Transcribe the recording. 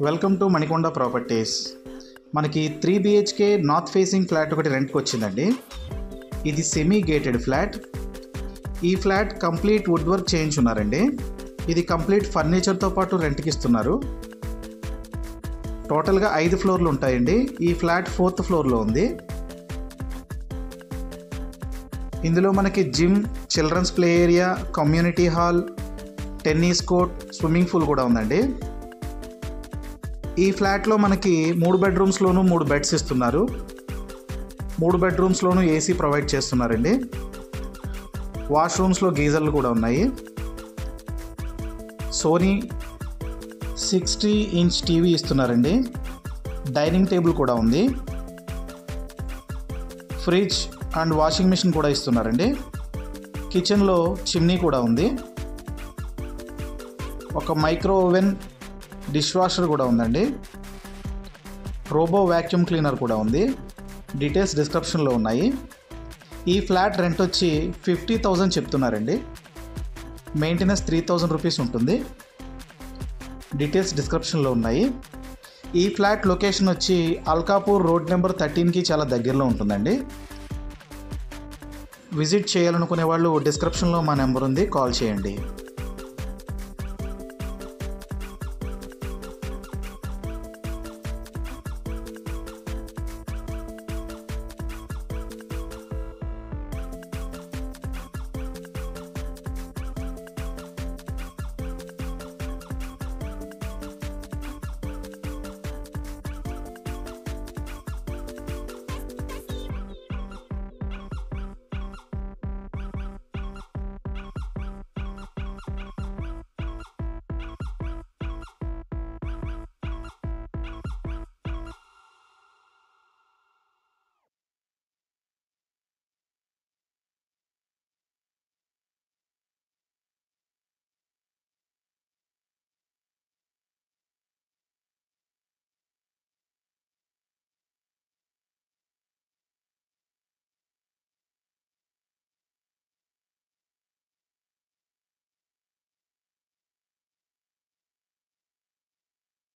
Welcome to Manikonda properties. మనకి 3 BHK north facing flat ఒకటి రెంట్కి వచ్చిందండి. ఇది సెమీ గేటెడ్ ఫ్లాట్. ఈ ఫ్లాట్ కంప్లీట్ వుడ్ వర్క్ చేయించున్నారండి. ఇది కంప్లీట్ ఫర్నిచర్తో పాటు రెంట్కి ఇస్తున్నారు. టోటల్గా 5 ఫ్లోర్లు ఉంటాయండి. ఈ ఫ్లాట్ 4th ఫ్లోర్లో ఉంది. ఇందులో మనకి gym, children's play area, community hall, tennis court, swimming pool కూడా ఉందండి. ఈ ఫ్లాట్లో మనకి 3 బెడ్రూమ్స్లోనూ 3 బెడ్స్ ఇస్తున్నారు. 3 బెడ్రూమ్స్లోనూ ఏసీ ప్రొవైడ్ చేస్తున్నారండి. వాష్రూమ్స్లో గీజర్లు కూడా ఉన్నాయి. సోనీ 60 ఇంచ్ టీవీ ఇస్తున్నారండి. డైనింగ్ టేబుల్ కూడా ఉంది. ఫ్రిడ్జ్ అండ్ వాషింగ్ మిషన్ కూడా ఇస్తున్నారండి. కిచెన్లో చిమ్నీ కూడా ఉంది. ఒక మైక్రో ఓవెన్, డిష్ వాషర్ కూడా ఉందండి. రోబో వ్యాక్యూమ్ క్లీనర్ కూడా ఉంది. డీటెయిల్స్ డిస్క్రిప్షన్లో ఉన్నాయి. ఈ ఫ్లాట్ రెంట్ వచ్చి 50,000 చెప్తున్నారండి. మెయింటెనెన్స్ 3,000 రూపీస్ ఉంటుంది. డీటెయిల్స్ డిస్క్రిప్షన్లో ఉన్నాయి. ఈ ఫ్లాట్ లొకేషన్ వచ్చి అల్కాపూర్ రోడ్ నెంబర్ 13కి చాలా దగ్గరలో ఉంటుందండి. విజిట్ చేయాలనుకునే వాళ్ళు డిస్క్రిప్షన్లో మా నెంబర్ ఉంది, కాల్ చేయండి.